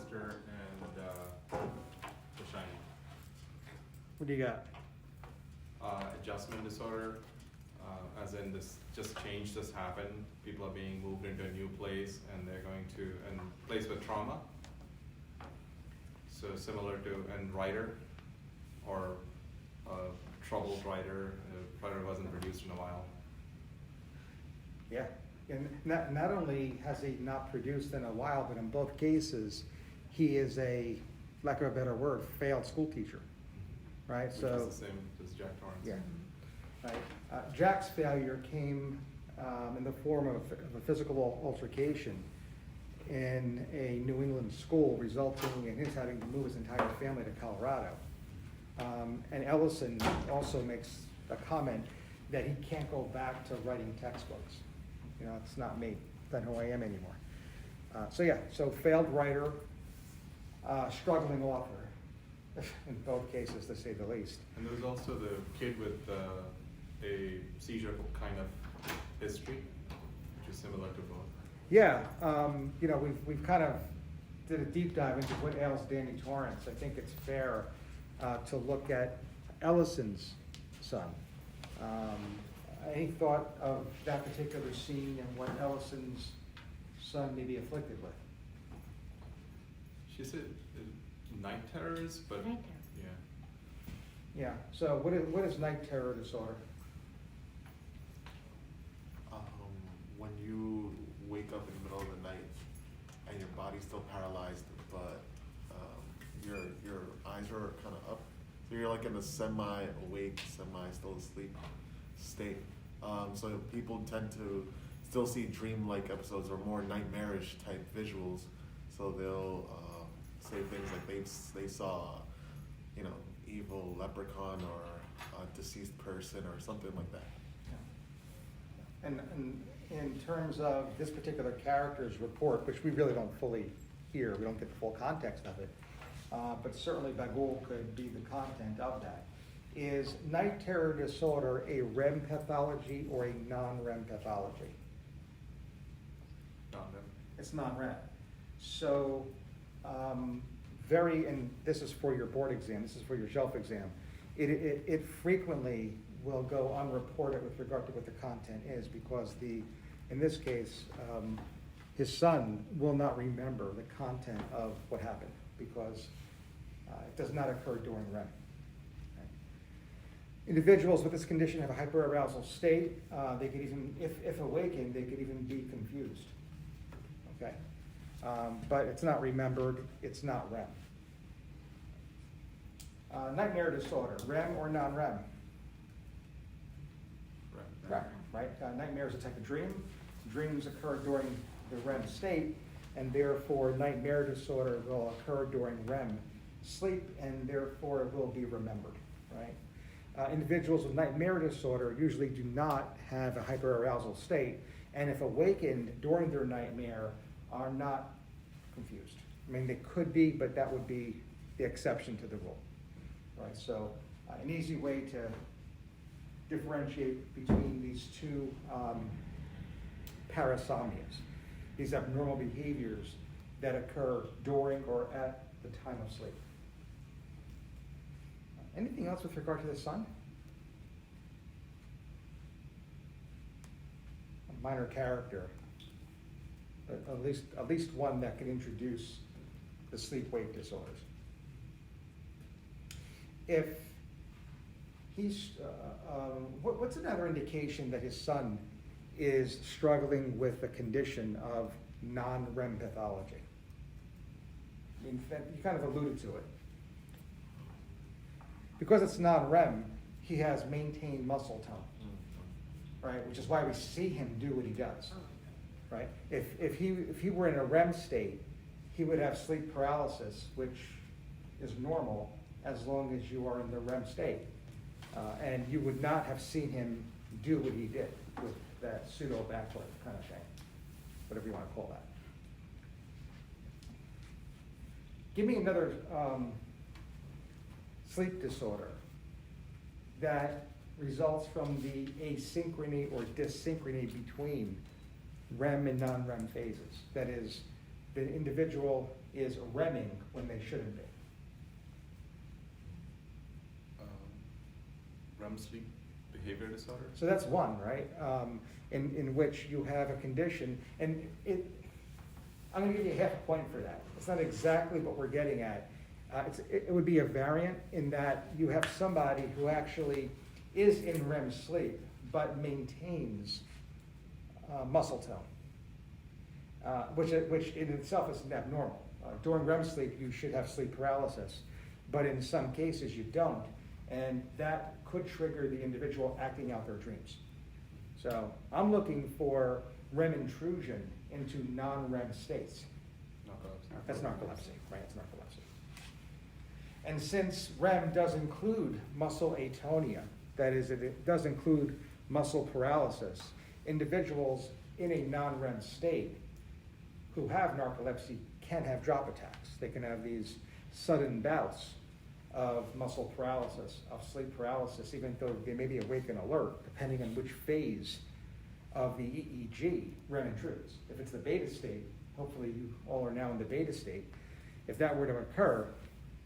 Sinister and The Shining. What do you got? Adjustment disorder, as in this change just happened. People are being moved into a new place and they're going to a place with trauma. So similar to a writer or a troubled writer. A writer wasn't produced in a while. Yeah, and not only has he not produced in a while, but in both cases, he is a, lack of a better word, failed school teacher, right? Which So is the same as Jack Torrance. yeah, right. Jack's failure came in the form of a physical altercation in a New England school, resulting in his having to move his entire family to Colorado. And Ellison also makes a comment that he can't go back to writing textbooks. You know, it's not me, it's not who I am anymore. So failed writer, struggling author, in both cases, to say the least. And there was also the kid with a seizure kind of history, which is similar to both. Yeah, you know, we've kind of did a deep dive into what ails Danny Torrance. I think it's fair to look at Ellison's son. Any thought of that particular scene and what Ellison's son may be afflicted with? She said night terrors, but Night yeah. Yeah, so what is night terror disorder? When you wake up in the middle of the night and your body's still paralyzed, but your eyes are kind of up, so you're like in a semi-awake, semi-still asleep state. So people tend to still see dream-like episodes or more nightmarish type visuals. So they'll say things like they saw, you know, evil leprechaun or a deceased person or something like that. And in terms of this particular character's report, which we really don't fully hear, we don't get the full context of it, but certainly Bagul could be the content of that. Is night terror disorder a REM pathology or a non-REM pathology? Non-REM. It's non-REM. So, and this is for your board exam, this is for your shelf exam, it frequently will go unreported with regard to what the content is, because in this case, his son will not remember the content of what happened, because it does not occur during REM. Individuals with this condition have a hyperarousal state. They could even, if awakened, they could even be confused. Okay, but it's not remembered. It's not REM. Nightmare disorder, REM or non-REM? Right. Right. Nightmare is a type of dream. Dreams occur during the REM state, and therefore nightmare disorder will occur during REM sleep, and therefore it will be remembered. Right. Individuals with nightmare disorder usually do not have a hyperarousal state, and if awakened during their nightmare, are not confused. I mean, they could be, but that would be the exception to the rule. Right. So, an easy way to differentiate between these two parasomnias, these abnormal behaviors that occur during or at the time of sleep. Anything else with regard to the son? A minor character, at least one that can introduce the sleep-wake disorders. If he's, what's another indication that his son is struggling with the condition of non-REM pathology? In fact, you kind of alluded to it. Because it's non-REM, he has maintained muscle tone, right? Which is why we see him do what he does, right? If he were in a REM state, he would have sleep paralysis, which is normal as long as you are in the REM state. And you would not have seen him do what he did with that pseudo backflip kind of thing, whatever you want to call that. Give me another sleep disorder that results from the asynchrony or dyssynchrony between REM and non-REM phases. That is, the individual is REMing when they shouldn't be. REM sleep behavior disorder? So that's one, right? In which you have a condition, and I'm going to give you half a point for that. It's not exactly what we're getting at. It would be a variant in that you have somebody who actually is in REM sleep, but maintains muscle tone, which in itself isn't abnormal. During REM sleep, you should have sleep paralysis, but in some cases you don't, and that could trigger the individual acting out their dreams. So I'm looking for REM intrusion into non-REM states. Narcolepsy. That's narcolepsy, right? It's narcolepsy. And since REM does include muscle atonia, that is, it does include muscle paralysis, individuals in a non-REM state who have narcolepsy can have drop attacks. They can have these sudden bouts of muscle paralysis, of sleep paralysis, even though they may be awake and alert, depending on which phase of the EEG REM intrudes. If it's the beta state, hopefully you all are now in the beta state, if that were to occur,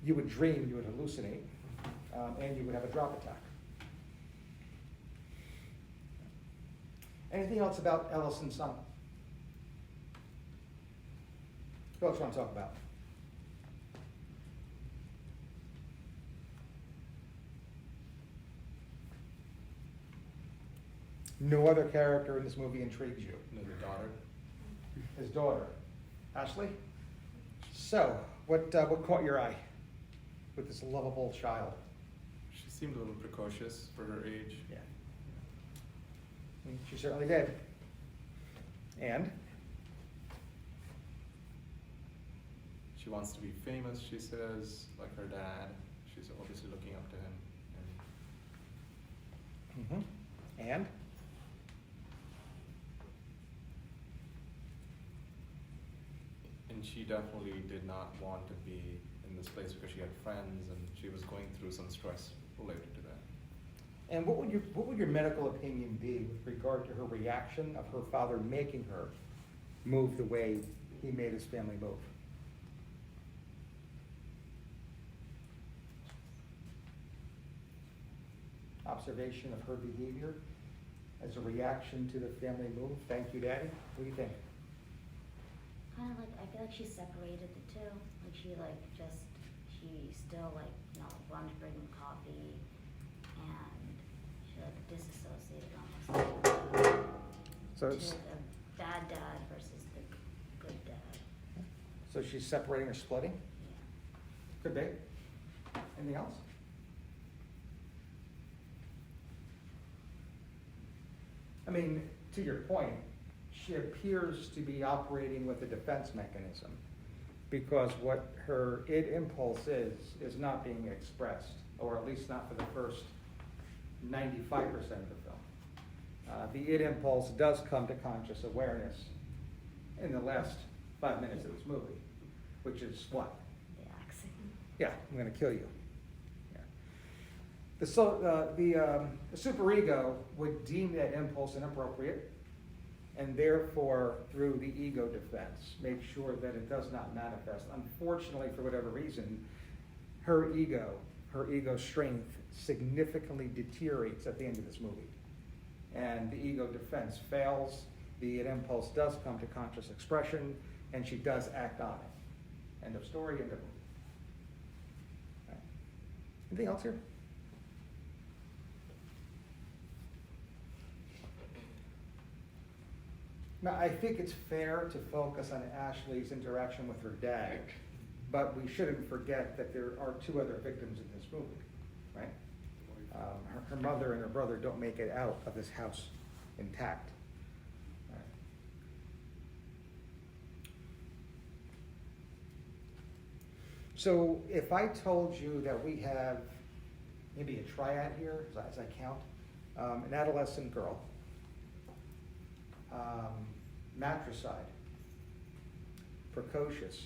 you would dream, you would hallucinate, and you would have a drop attack. Anything else about Ellison's son? Who else want to talk about? No other character in this movie intrigues you. No, the daughter. His daughter, Ashley. So, what caught your eye with this lovable child? She seemed a little precocious for her age. Yeah. She certainly did. And She wants to be famous, she says, like her dad. She's obviously looking up to him. And And she definitely did not want to be in this place because she had friends and she was going through some stress related to that. And what would your medical opinion be with regard to her reaction of her father making her move the way he made his family move? Observation of her behavior as a reaction to the family move. Thank you, Daddy. What do you think? Kind of like, I feel like she separated the two. Like she still like, wanted to bring him coffee, and she like disassociated almost. So To it's, the bad dad versus the good dad. so she's separating or splitting? Yeah. Could be. Anything else? I mean, to your point, she appears to be operating with a defense mechanism because what her id impulse is not being expressed, or at least not for the first 95% of the film. The id impulse does come to conscious awareness in the last 5 minutes of this movie, which is what? The accent. Yeah, I'm going to kill you. Yeah. The superego would deem that impulse inappropriate, and therefore, through the ego defense, make sure that it does not manifest. Unfortunately, for whatever reason, her ego strength significantly deteriorates at the end of this movie. And the ego defense fails, the impulse does come to conscious expression, and she does act on it. End of story, end of movie. All right. Anything else here? Now, I think it's fair to focus on Ashley's interaction with her dad, but we shouldn't forget that there are two other victims in this movie, right? Her mother and her brother don't make it out of this house intact. Right. So if I told you that we have maybe a triad here, as I count, an adolescent girl, matricide, precocious.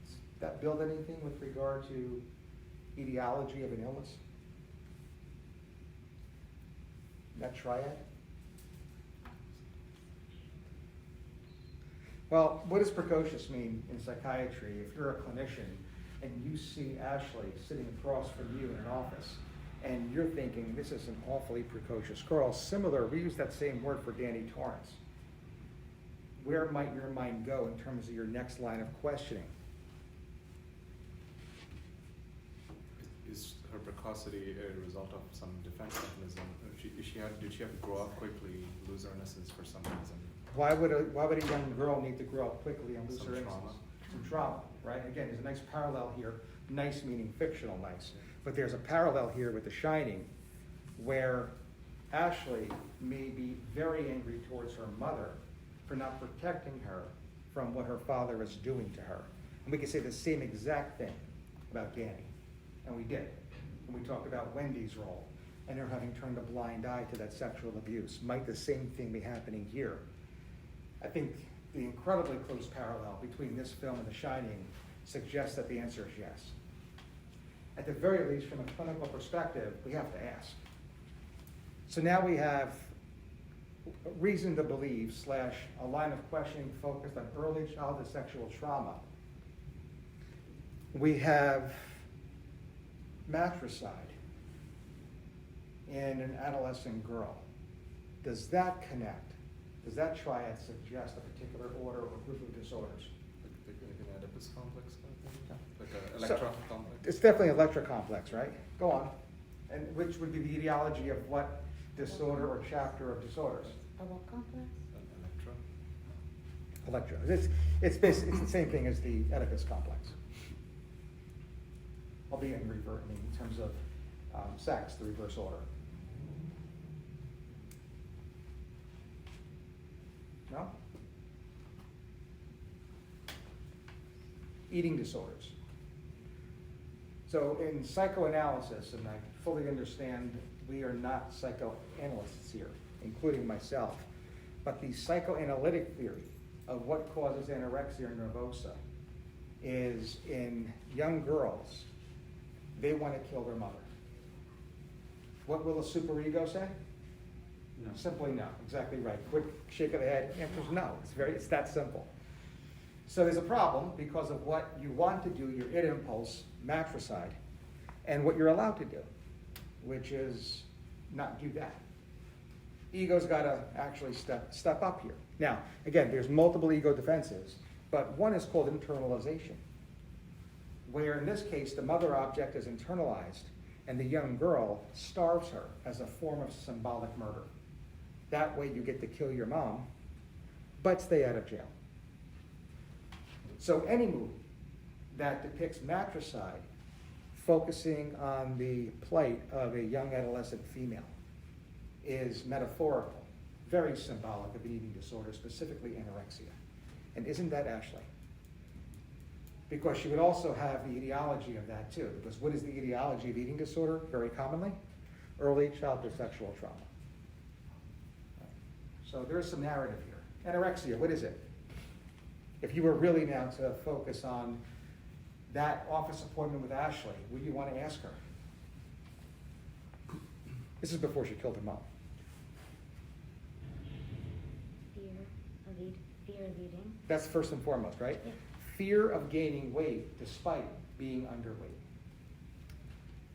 Does that build anything with regard to etiology of an illness? That triad? Well, what does precocious mean in psychiatry? If you're a clinician and you see Ashley sitting across from you in an office, and you're thinking, this is an awfully precocious girl, similar, we use that same word for Danny Torrance. Where might your mind go in terms of your next line of questioning? Is her precocity a result of some defense mechanism? Did she have to grow up quickly, lose her innocence for some reason? Why would a young girl need to grow up quickly and lose Some her innocence? trauma. Some trauma, right? Again, there's a nice parallel here, nice meaning fictional nice. But there's a parallel here with The Shining, where Ashley may be very angry towards her mother for not protecting her from what her father is doing to her. And we could say the same exact thing about Danny, and we did. And we talked about Wendy's role and her having turned a blind eye to that sexual abuse. Might the same thing be happening here? I think the incredibly close parallel between this film and The Shining suggests that the answer is yes. At the very least, from a clinical perspective, we have to ask. So now we have reason to believe / a line of questioning focused on early childhood sexual trauma. We have matricide in an adolescent girl. Does that connect? Does that triad suggest a particular order or group of disorders? Like an Oedipus complex kind of thing? Yeah. Like an So- Electra complex? It's definitely Electra complex, right? Go on. And which would be the etiology of what disorder or chapter of disorders? A what complex? An Electra? Electra. It's the same thing as the Oedipus complex. I'll be in terms of sex, the reverse order. No? Eating disorders. So in psychoanalysis, and I fully understand we are not psychoanalysts here, including myself, but the psychoanalytic theory of what causes anorexia or nervosa is in young girls, they want to kill their mother. What will a superego say? No. Simply no. Exactly right. Quick shake of the head. Answer is no. It's that simple. So there's a problem because of what you want to do, your id impulse, matricide, and what you're allowed to do, which is not do that. Ego's got to actually step up here. Now, again, there's multiple ego defenses, but one is called internalization, where in this case the mother object is internalized and the young girl starves her as a form of symbolic murder. That way you get to kill your mom, but stay out of jail. So any movie that depicts matricide focusing on the plight of a young adolescent female is metaphorical, very symbolic of an eating disorder, specifically anorexia. And isn't that Ashley? Because she would also have the etiology of that too. Because what is the etiology of eating disorder very commonly? Early childhood sexual trauma. So there is some narrative here. Anorexia, what is it? If you were really now to focus on that office appointment with Ashley, would you want to ask her? This is before she killed her mom. Fear of eating. That's first and foremost, right? Yeah. Fear of gaining weight despite being underweight.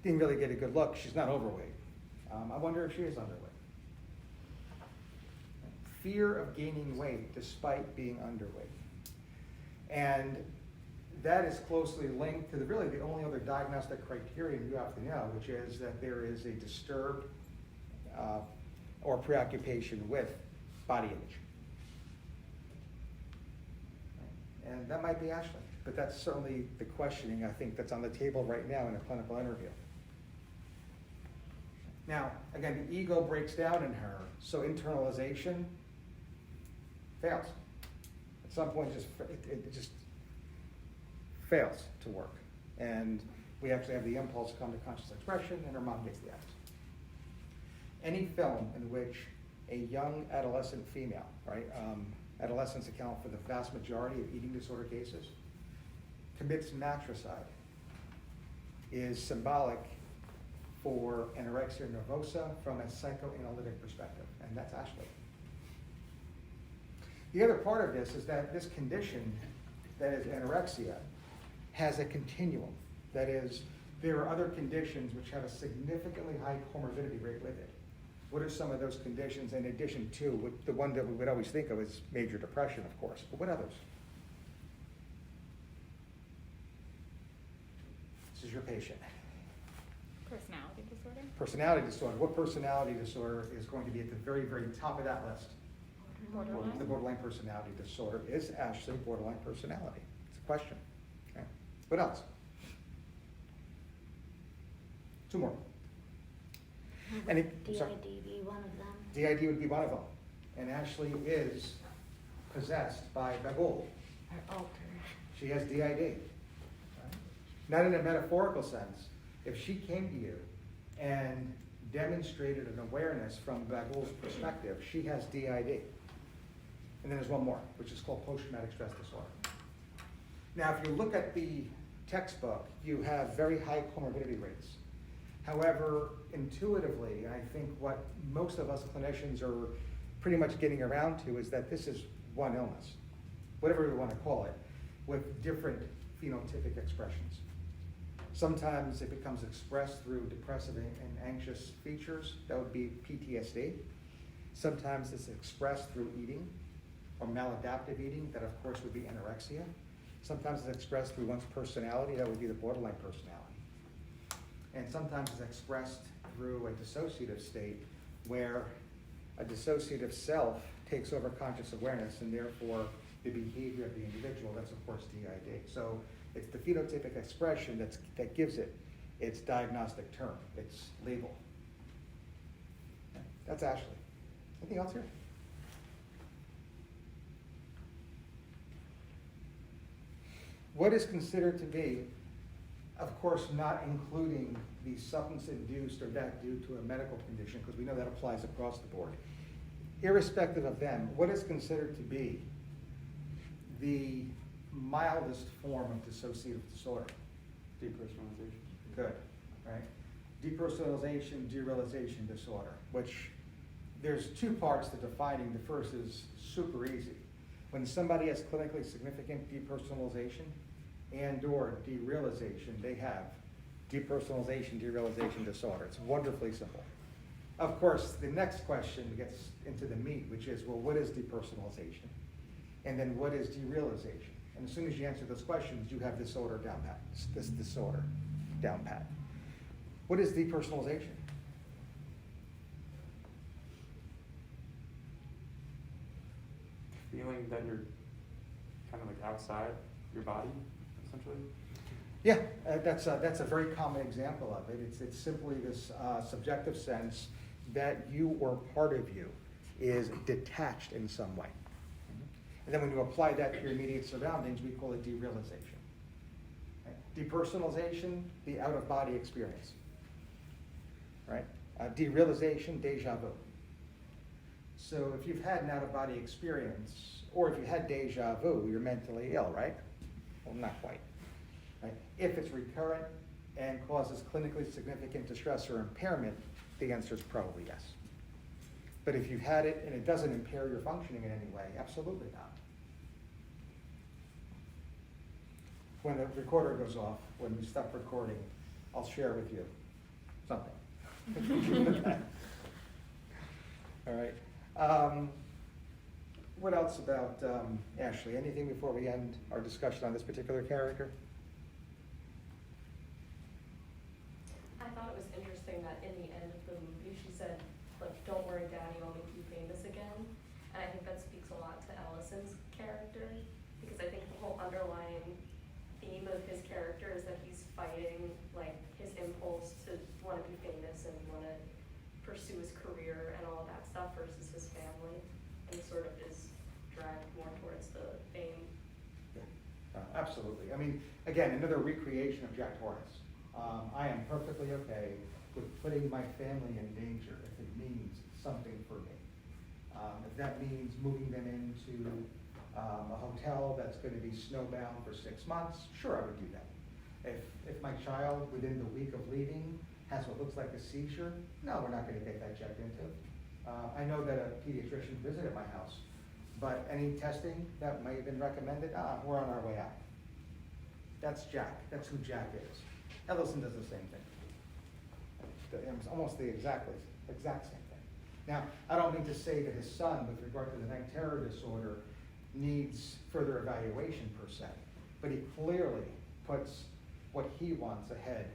Didn't really get a good look. She's not overweight. I wonder if she is underweight. Fear of gaining weight despite being underweight. And that is closely linked to really the only other diagnostic criterion you have to know, which is that there is a disturbed or preoccupation with body image. And that might be Ashley, but that's certainly the questioning I think that's on the table right now in a clinical interview. Now, again, the ego breaks down in her, so internalization fails. At some point, it just fails to work. And we actually have the impulse come to conscious expression, and her mom gets the axe. Any film in which a young adolescent female, right, adolescents account for the vast majority of eating disorder cases, commits matricide is symbolic for anorexia nervosa from a psychoanalytic perspective, and that's Ashley. The other part of this is that this condition, that is anorexia, has a continuum. That is, there are other conditions which have a significantly high comorbidity rate with it. What are some of those conditions in addition to the one that we would always think of as major depression, of course, but what others? This is your patient. Personality disorder? Personality disorder. What personality disorder is going to be at the very, very top of that list? Borderline? The borderline personality disorder is actually borderline personality. It's a question. Okay. What else? Two more. Would I'm sorry. DID be one of them? DID would be one of them. And Ashley is possessed by Bagul. She has DID. Right? Not in a metaphorical sense. If she came to you and demonstrated an awareness from Bagul's perspective, she has DID. And then there's one more, which is called post-traumatic stress disorder. Now, if you look at the textbook, you have very high comorbidity rates. However, intuitively, I think what most of us clinicians are pretty much getting around to is that this is one illness, whatever we want to call it, with different phenotypic expressions. Sometimes it becomes expressed through depressive and anxious features. That would be PTSD. Sometimes it's expressed through eating or maladaptive eating. That, of course, would be anorexia. Sometimes it's expressed through one's personality. That would be the borderline personality. And sometimes it's expressed through a dissociative state where a dissociative self takes over conscious awareness and therefore the behavior of the individual. That's, of course, DID. So it's the phenotypic expression that gives it its diagnostic term, its label. Okay. That's Ashley. Anything else here? What is considered to be, of course, not including the substance-induced or that due to a medical condition, because we know that applies across the board. Irrespective of them, what is considered to be the mildest form of dissociative disorder? Depersonalization. Good, right? Depersonalization, derealization disorder, which there's two parts to defining. The first is super easy. When somebody has clinically significant depersonalization and or derealization, they have depersonalization, derealization disorder. It's wonderfully simple. Of course, the next question gets into the meat, which is, well, what is depersonalization? And then what is derealization? And as soon as you answer those questions, you have this disorder down pat. This disorder down pat. What is depersonalization? Feeling that you're kind of like outside your body, essentially. Yeah, that's a very common example of it. It's simply this subjective sense that you or part of you is detached in some way. And then when you apply that to your immediate surroundings, we call it derealization. Right? Depersonalization, the out-of-body experience. Right? Derealization, deja vu. So if you've had an out-of-body experience, or if you had deja vu, you're mentally ill, right? Well, not quite. Right? If it's recurrent and causes clinically significant distress or impairment, the answer is probably yes. But if you've had it and it doesn't impair your functioning in any way, absolutely not. When the recorder goes off, when we stop recording, I'll share with you something. All right. What else about Ashley? Anything before we end our discussion on this particular character? I thought it was interesting that in the end of the movie, she said, like, don't worry, Daddy, I'll make you famous again. And I think that speaks a lot to Ellison's character, because I think the whole underlying theme of his character is that he's fighting, like, his impulse to want to be famous and want to pursue his career and all of that stuff versus his family. And he sort of is dragged more towards the fame. Yeah, absolutely. I mean, again, another recreation of Jack Torrance. I am perfectly okay with putting my family in danger if it means something for me. If that means moving them into a hotel that's going to be snowbound for 6 months, sure, I would do that. If my child, within the week of leaving, has what looks like a seizure, no, we're not going to get that checked into. I know that a pediatrician visited my house But any testing that might have been recommended, we're on our way out. That's Jack. That's who Jack is. Ellison does the same thing. It's almost the exact same thing. Now, I don't mean to say that his son, with regard to the night terror disorder, needs further evaluation per se, but he clearly puts what he wants ahead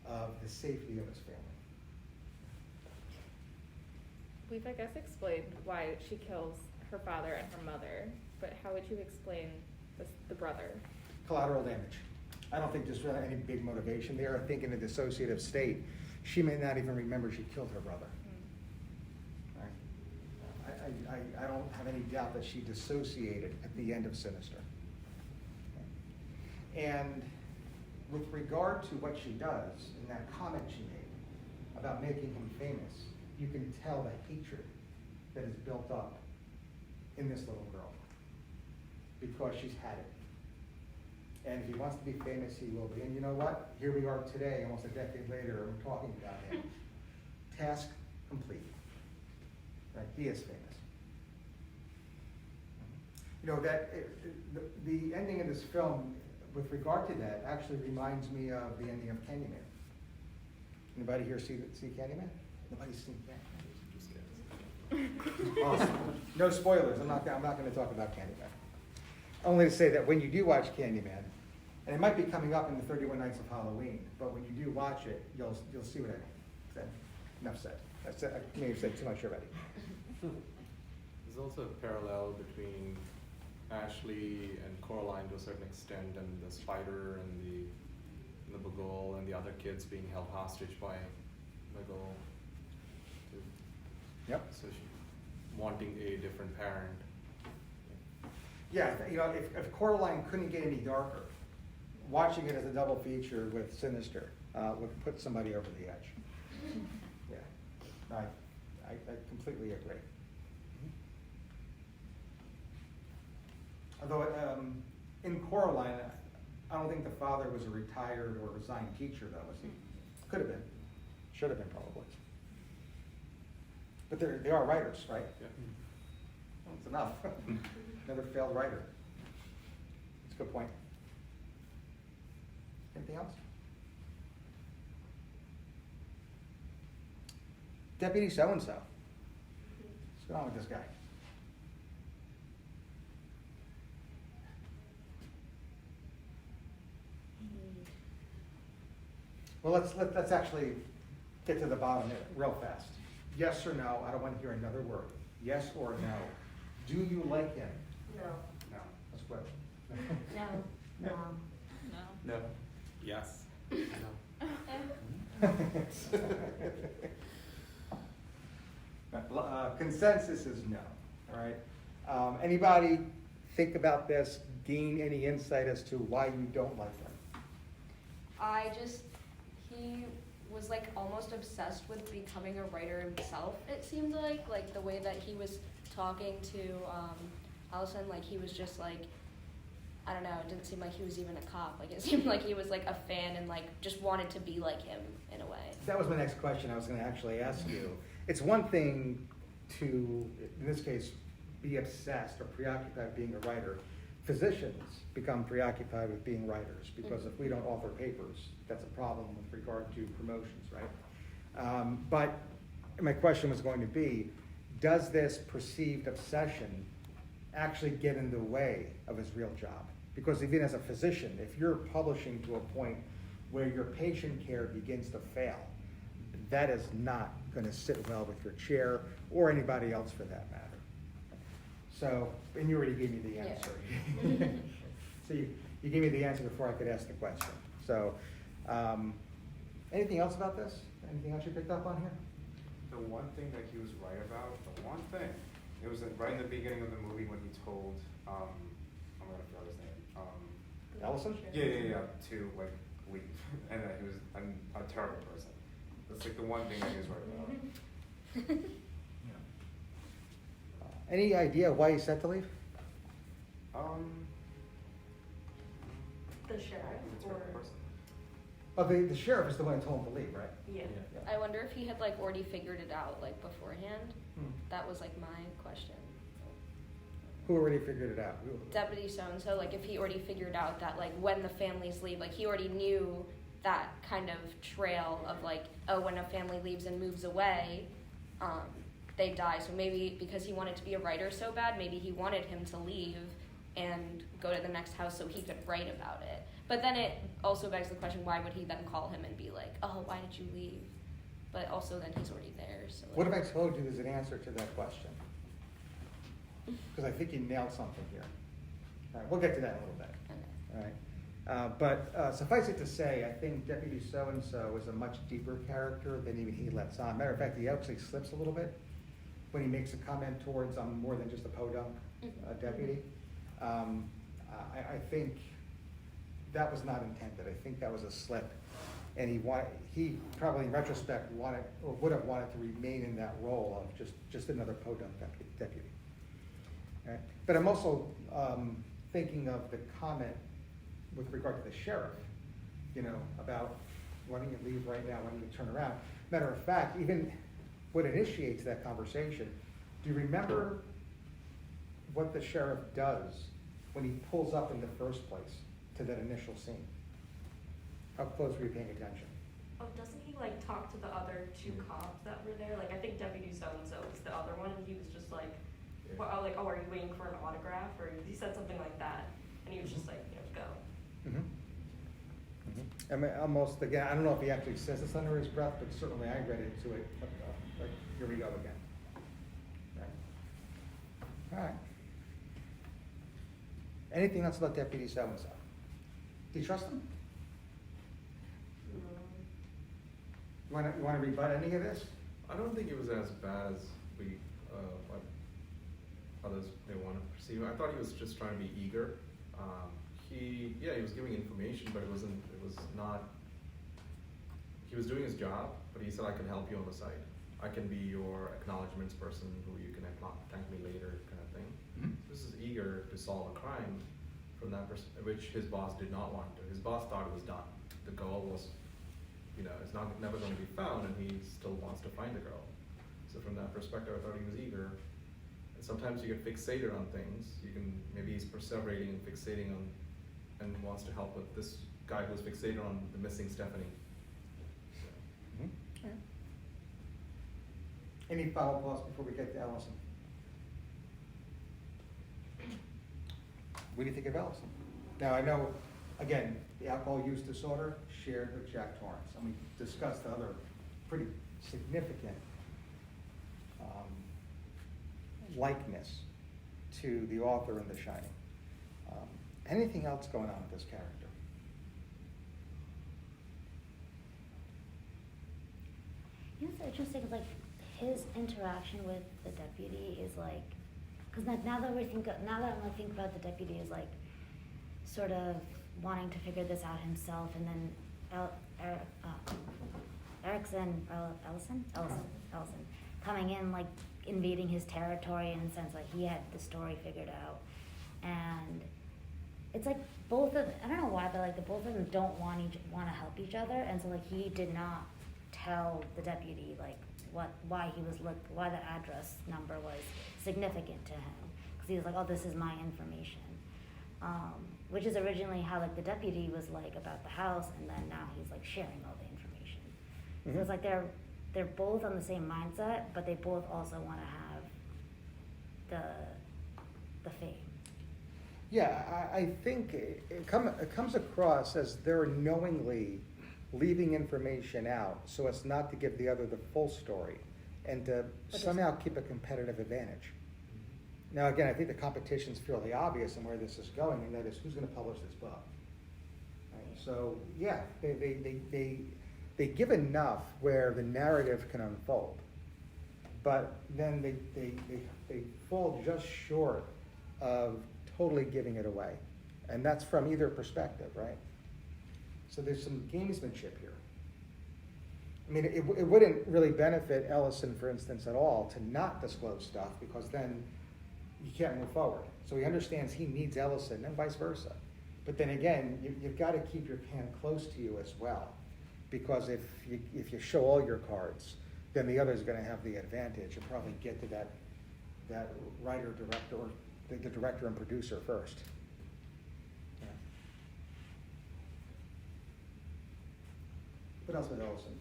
of the safety of his family. We've, I guess, explained why she kills her father and her mother, but how would you explain the brother? Collateral damage. I don't think there's really any big motivation there. I think in a dissociative state, she may not even remember she killed her brother. Right? I don't have any doubt that she dissociated at the end of Sinister. And with regard to what she does and that comment she made about making him famous, you can tell the hatred that is built up in this little girl because she's had it. And if he wants to be famous, he will be. And you know what? Here we are today, almost a decade later, and we're talking about him. Task complete. Right? He is famous. You know, the ending of this film, with regard to that, actually reminds me of the ending of Candyman. Anybody here see Candyman? Nobody's seen Candyman. Awesome. No spoilers. I'm not going to talk about Candyman. Only to say that when you do watch Candyman, and it might be coming up in the 31 Nights of Halloween, but when you do watch it, you'll see what I mean. Then, enough said. I may have said too much already. There's also a parallel between Ashley and Coraline to a certain extent, and the spider and the Bagul and the other kids being held hostage by Bagul. Yep. So she wanting a different parent. Yeah, you know, if Coraline couldn't get any darker, watching it as a double feature with Sinister would put somebody over the edge. Yeah, I completely agree. Although in Coraline, I don't think the father was a retired or resigned teacher, though, was he? Could have been. Should have been, probably. But they are writers, right? Yeah. That's enough. Another failed writer. That's a good point. Anything else? Deputy so-and-so. What's going on with this guy? Well, let's actually get to the bottom of it real fast. Yes or no? I don't want to hear another word. Yes or no? Do you like him? No. No. That's good. No. No. No. Yes. Consensus is no. All right. Anybody think about this? Gain any insight as to why you don't like him? He was like almost obsessed with becoming a writer himself, it seemed like the way that he was talking to Allison, like he was just like, I don't know, it didn't seem like he was even a cop. Like it seemed like he was like a fan and like just wanted to be like him in a way. That was my next question I was going to actually ask you. It's one thing to, in this case, be obsessed or preoccupied with being a writer. Physicians become preoccupied with being writers because if we don't author papers, that's a problem with regard to promotions, right? But my question was going to be, does this perceived obsession actually get in the way of his real job? Because even as a physician, if you're publishing to a point where your patient care begins to fail, that is not going to sit well with your chair or anybody else for that matter. So, and you already gave me the answer. Yeah. So you gave me the answer before I could ask the question. So, anything else about this? Anything else you picked up on here? The one thing that he was right about, it was right in the beginning of the movie when he told, I'm gonna forget his name. Ellison? Yeah, to like leave, and that he was a terrible person. That's like the one thing that he was right about. Any idea why he said to leave? The sheriff He's a or? terrible person. But the sheriff is the one who told him to leave, right? Yeah. Yeah. I wonder if he had like already figured it out like beforehand. That was like my question. Who already figured it out? Deputy so-and-so, like if he already figured out that like when the families leave, like he already knew that kind of trail of like, oh, when a family leaves and moves away, they die. So maybe because he wanted to be a writer so bad, maybe he wanted him to leave and go to the next house so he could write about it. But then it also begs the question, why would he then call him and be like, oh, why did you leave? But also then he's already there. So like, What if I told you there's an answer to that question? Because I think you nailed something here. All right, we'll get to that in a little bit. okay. All right. But suffice it to say, I think Deputy So-and-so is a much deeper character than even he lets on. Matter of fact, he actually slips a little bit when he makes a comment towards I'm more than just a podunk deputy. I think that was not intended. I think that was a slip. And he probably in retrospect wanted or would have wanted to remain in that role of just another podunk deputy. All right. But I'm also thinking of the comment with regard to the sheriff, about why don't you leave right now, why don't you turn around? Matter of fact, even what initiates that conversation, do you remember what the sheriff does when he pulls up in the first place to that initial scene? How close were you paying attention? Oh, doesn't he like talk to the other two cops that were there? Like I think Deputy So-and-so was the other one, and he was just like, well, are you waiting for an autograph? Or he said something like that, and he was just like, go. Mm-hmm. Mm-hmm. I mean, almost, again, I don't know if he actually says this under his breath, but certainly I read into it, like, here we go again. Right. All right. Anything else about Deputy So-and-so? Do you trust him? You want to rebut any of this? I don't think it was as bad as what others may want to perceive. I thought he was just trying to be eager. He was giving information, but he was doing his job, but he said, I can help you on the side. I can be your acknowledgements person who you can thank me later kind of thing. Mm-hmm. This is eager to solve a crime from that which his boss did not want to. His boss thought it was done. The girl was, it's never going to be found, and he still wants to find the girl. So from that perspective, I thought he was eager. And sometimes you get fixated on things. Maybe he's perseverating and fixating on, and wants to help with this guy who was fixated on the missing Stephanie. So. Mm-hmm. Okay. Any follow-up thoughts before we get to Allison? What do you think of Allison? Now, I know, again, the alcohol use disorder shared with Jack Torrance, and we discussed the other pretty significant likeness to the author in The Shining. Anything else going on with this character? What's interesting is like his interaction with the deputy is like, because now that I'm gonna think about the deputy is like sort of wanting to figure this out himself, and then Ellison coming in like invading his territory in a sense like he had the story figured out, and it's like both of, I don't know why, but like the both of them don't want to help each other, and so like he did not tell the deputy like why the address number was significant to him, because he was like, oh, this is my information, which is originally how like the deputy was like about the house, and then now he's like sharing all the information. Mm-hmm. So it's like they're both on the same mindset, but they both also want to have the fame. Yeah, I think it comes across as they're knowingly leaving information out so as not to give the other the full story and to somehow keep a competitive advantage. Now, again, I think the competition's fairly obvious in where this is going, and that is who's going to publish this book. Right? So, yeah, they give enough where the narrative can unfold, but then they fall just short of totally giving it away. And that's from either perspective, right? So there's some gamesmanship here. I mean, it wouldn't really benefit Ellison, for instance, at all to not disclose stuff, because then you can't move forward. So he understands he needs Ellison and vice versa. But then again, you've got to keep your hand close to you as well, because if you show all your cards, then the other's going to have the advantage and probably get to that writer, director, the director and producer first. Yeah. What else with Ellison?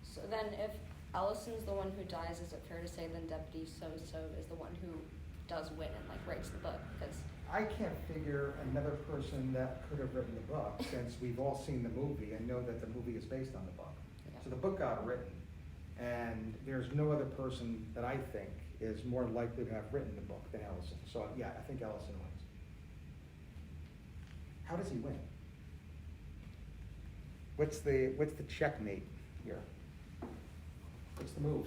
So then if Allison's the one who dies, is it fair to say then Deputy So-So is the one who does win and like writes the book? Because I can't figure another person that could have written the book, since we've all seen the movie and know that the movie is based on the book. Yeah. So the book got written, and there's no other person that I think is more likely to have written the book than Ellison. So yeah, I think Ellison wins. How does he win? What's the checkmate here? What's the move?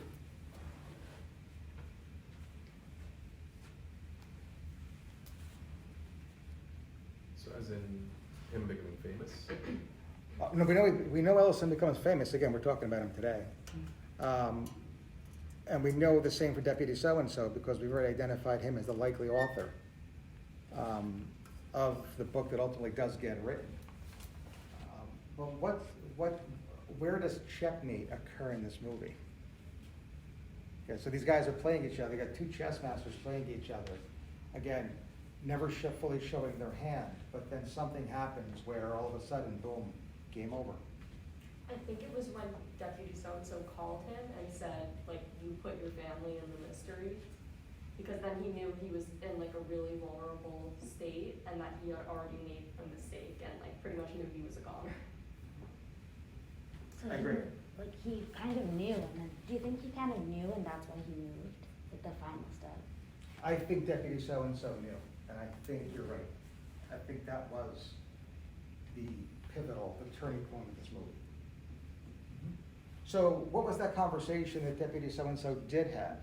So as in him becoming famous? No, we know Ellison becomes famous. Again, we're talking about him today. And we know the same for Deputy So-and-so because we've already identified him as the likely author of the book that ultimately does get written. But where does checkmate occur in this movie? Okay, so these guys are playing each other. They got two chess masters playing each other. Again, never fully showing their hand, but then something happens where all of a sudden, boom, game over. I think it was when Deputy So-and-so called him and said, like, you put your family in the mystery. Because then he knew he was in like a really vulnerable state and that he had already made a mistake and like pretty much knew he was a goner. So I agree. Like he kind of knew, and then do you think he kind of knew, and that's why he moved, like the final step? I think Deputy So-and-so knew, and I think you're right. I think that was the pivotal, the turning point of this movie. So what was that conversation that Deputy So-and-so did have?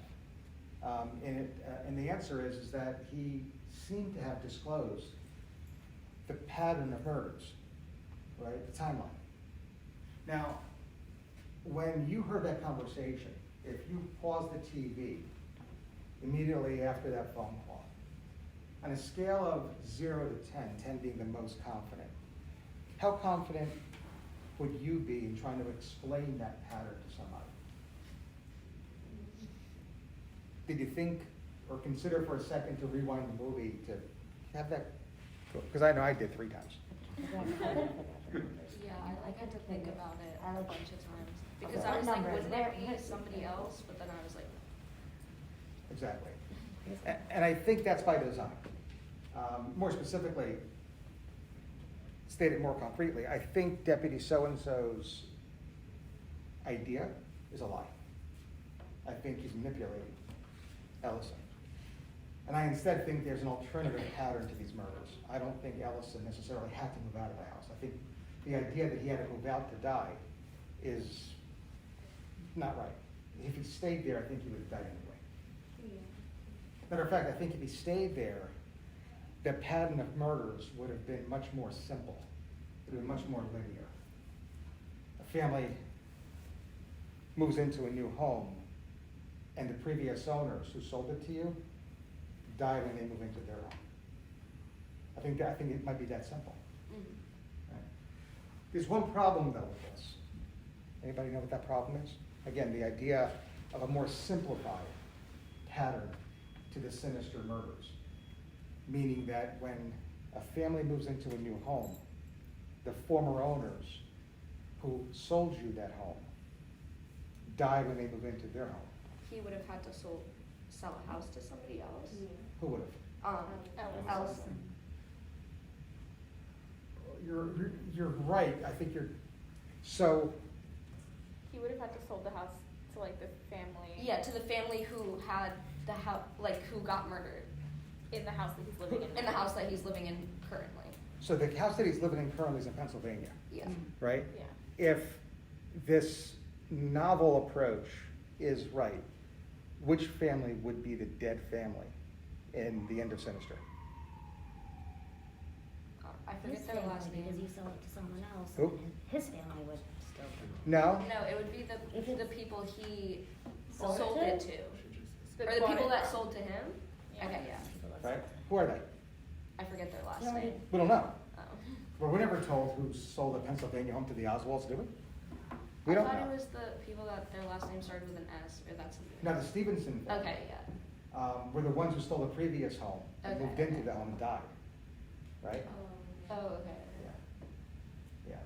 And the answer is that he seemed to have disclosed the pattern of murders, right, the timeline. Now, when you heard that conversation, if you paused the TV immediately after that phone call, on a scale of 0 to 10, 10 being the most confident, how confident would you be in trying to explain that pattern to somebody? Did you think or consider for a second to rewind the movie to have that? Because I know I did 3 times. yeah, I had to think about it a bunch of times. Because Okay. I was like, Numbers, wouldn't where- it be somebody else? But then I was like, Exactly. And I think that's by design. More specifically, stated more concretely, I think Deputy So-and-so's idea is a lie. I think he's manipulating Ellison. And I instead think there's an alternative pattern to these murders. I don't think Ellison necessarily had to move out of the house. I think the idea that he had to move out to die is not right. If he stayed there, I think he would have died anyway. Matter of fact, I think if he stayed there, the pattern of murders would have been much more simple. It would have been much more linear. A family moves into a new home, and the previous owners who sold it to you die when they move into their home. I think it might be that simple. Right. There's one problem though with this. Anybody know what that problem is? Again, the idea of a more simplified pattern to the sinister murders, meaning that when a family moves into a new home, the former owners who sold you that home die when they move into their home. he would have had to sell a house to somebody else. Who would have? Allison. You're right. I think so. He would have had to sold the house to like the family. Yeah, to the family who had the house, like who got murdered In the house that he's living in. in the house that he's living in currently. So the house that he's living in currently is in Pennsylvania, Yeah. right? Yeah. If this novel approach is right, which family would be the dead family in the end of Sinister? I His forget their family, last because name. he sold it to someone else, Who? and his family would still be. No? No, it would be If the it's- people he Sold sold it it to? to. Or the people that sold to him? Yeah. Okay, yeah. People that Right? sold it. Who are they? I forget their last You already- name. We don't know. Oh. Well, we're never told who sold the Pennsylvania home to the Oswalds, do we? We don't I thought know. it was the people that their last name started with an S, or that's. Now, the Stevenson family. Okay, yeah. were the ones who stole the previous home and Okay, moved into okay. the home and died, right? Oh, okay. Yeah.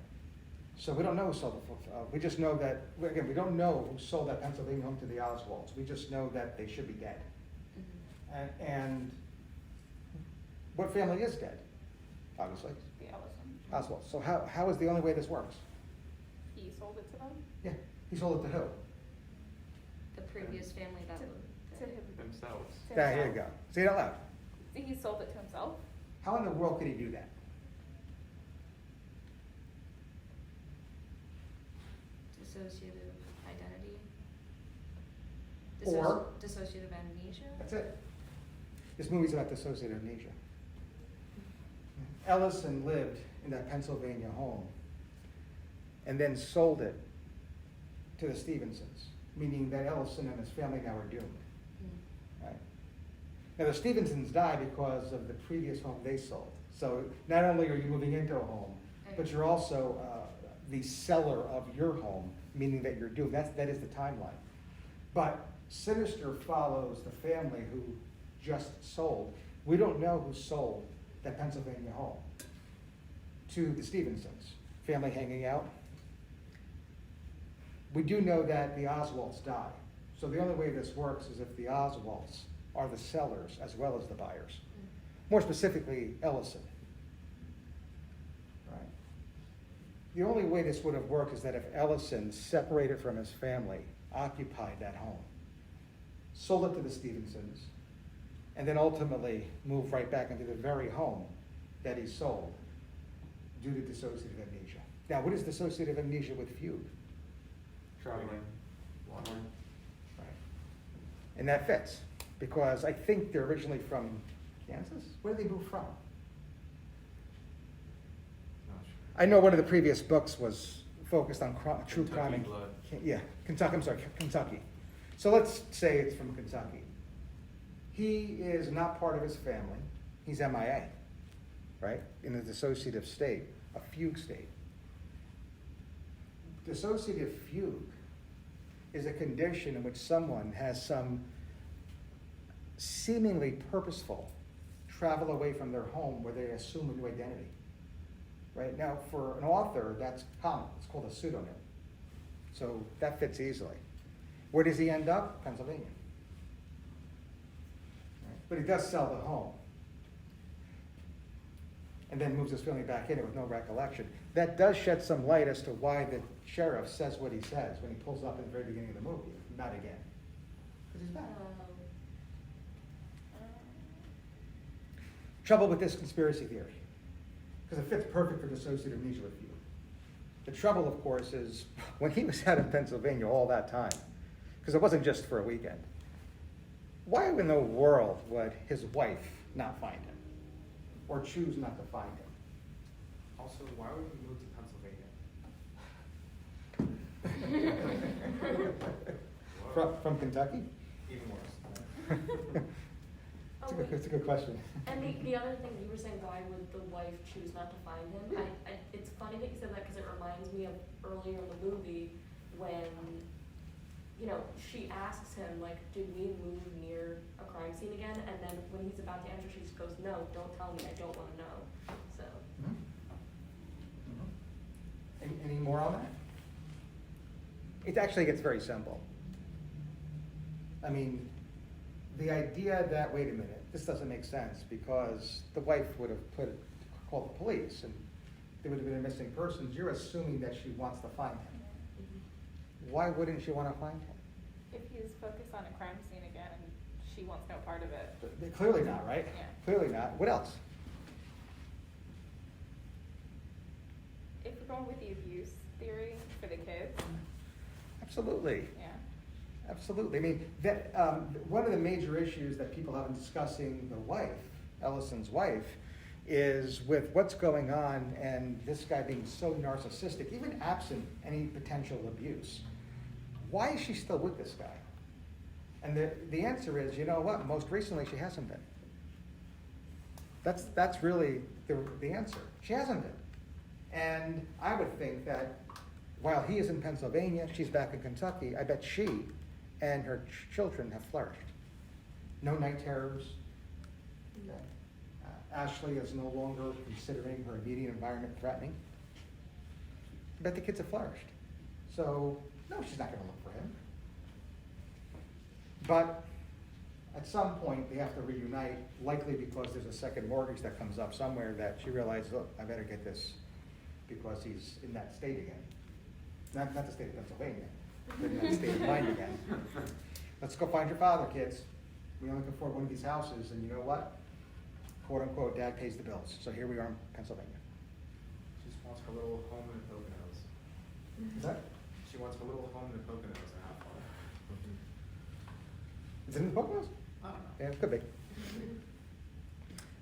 So we don't know who sold it. We just know that, again, we don't know who sold that Pennsylvania home to the Oswalds. We just know that they should be dead. Mhm. And what family is dead? Obviously, The Ellison. Oswald. So how is the only way this works? He sold it to them? Yeah, he sold it to who? The previous family that To- moved. to him. Themselves. To Yeah, here you himself. go. Say it out loud. He sold it to himself? How in the world could he do that? Dissociative identity. Or- Dissociative amnesia. That's it. This movie's about dissociative amnesia. Ellison lived in that Pennsylvania home and then sold it to the Stevensons, meaning that Ellison and his family now are doomed. Mm. Right? Now, the Stevensons died because of the previous home they sold. So not only are you moving into a home, but you're also the seller of your home, meaning that you're doomed. That is the timeline. But Sinister follows the family who just sold. We don't know who sold that Pennsylvania home to the Stevensons. Family hanging out. We do know that the Oswalds die. So the only way this works is if the Oswalds are the sellers as well as the buyers. More specifically, Ellison. Right. The only way this would have worked is that if Ellison, separated from his family, occupied that home, sold it to the Stevensons, and then ultimately moved right back into the very home that he sold due to dissociative amnesia. Now, what is dissociative amnesia with fugue? Traveling. Wandering. Right. And that fits, because I think they're originally from Kansas? Where did they move from? Not sure. I know one of the previous books was focused on true crime. Kentucky in- blood. Yeah, Kentucky, I'm sorry, Kentucky. So let's say it's from Kentucky. He is not part of his family. He's MIA, right? In a dissociative state, a fugue state. Dissociative fugue is a condition in which someone has some seemingly purposeful travel away from their home where they assume a new identity. Right? Now, for an author, that's common. It's called a pseudonym. So that fits easily. Where does he end up? Pennsylvania. Right? But he does sell the home. And then moves his family back in it with no recollection. That does shed some light as to why the sheriff says what he says when he pulls up at the very beginning of the movie. Not again. Because he's back. Trouble with this conspiracy theory, because it fits perfect for dissociative amnesia with you. The trouble, of course, is when he was out in Pennsylvania all that time, because it wasn't just for a weekend, why in the world would his wife not find him or choose not to find him? Also, why would he move to Pennsylvania? From Kentucky? Even worse. It's a good question. And the other thing, you were saying, why would the wife choose not to find him? It's funny that you said that because it reminds me of earlier in the movie when, you know, she asks him, like, did we move near a crime scene again? And then when he's about to answer, she just goes, no, don't tell me, I don't want to know. So, Any more on that? It actually gets very simple. I mean, the idea that, wait a minute, this doesn't make sense because the wife would have called the police and there would have been a missing person. You're assuming that she wants to find him. Why wouldn't she want to find him? If he's focused on a crime scene again and she wants no part of it. Clearly not, right? Yeah. Clearly not. What else? If we're going with the abuse theory for the kids, Absolutely. yeah. Absolutely. I mean, that one of the major issues that people have in discussing the wife, Ellison's wife, is with what's going on and this guy being so narcissistic, even absent any potential abuse. Why is she still with this guy? And the answer is, you know what? Most recently, she hasn't been. That's really the answer. She hasn't been. And I would think that while he is in Pennsylvania, she's back in Kentucky, I bet she and her children have flourished. no night terrors. Ashley is no longer considering her immediate environment threatening. I bet the kids have flourished. So, no, she's not gonna look for him. But at some point, they have to reunite, likely because there's a second mortgage that comes up somewhere that she realizes, look, I better get this because he's in that state again. Not the state of Pennsylvania, but in that state of mind again. Let's go find your father, kids. We only can afford one of these houses, and you know what? Quote unquote, dad pays the bills. So here we are in Pennsylvania. She just wants her little home in the Poconos. Is that? She wants her little home in the Poconos and have fun. Is it in the Poconos? I don't know. Yeah, it could be.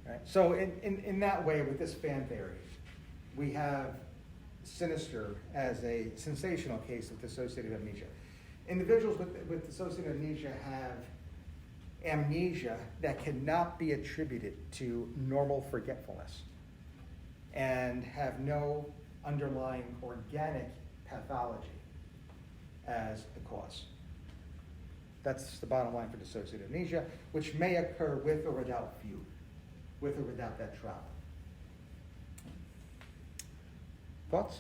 Right. So in that way, with this fan theory, we have Sinister as a sensational case of dissociative amnesia. Individuals with dissociative amnesia have amnesia that cannot be attributed to normal forgetfulness and have no underlying organic pathology as the cause. That's the bottom line for dissociative amnesia, which may occur with or without fugue, with or without that trauma. Thoughts?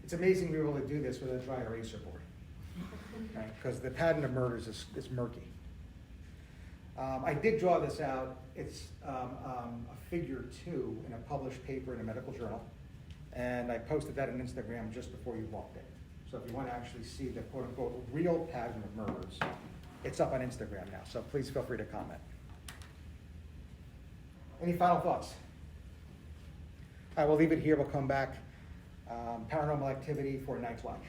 It's amazing we were able to do this with a dry eraser board, right? Because the pattern of murders is murky. I did draw this out. It's a figure 2 in a published paper in a medical journal, and I posted that on Instagram just before you walked in. So if you want to actually see the quote-unquote real pattern of murders, it's up on Instagram now, so please feel free to comment. Any final thoughts? All right, we'll leave it here. We'll come back. Paranormal Activity for Night's Watch.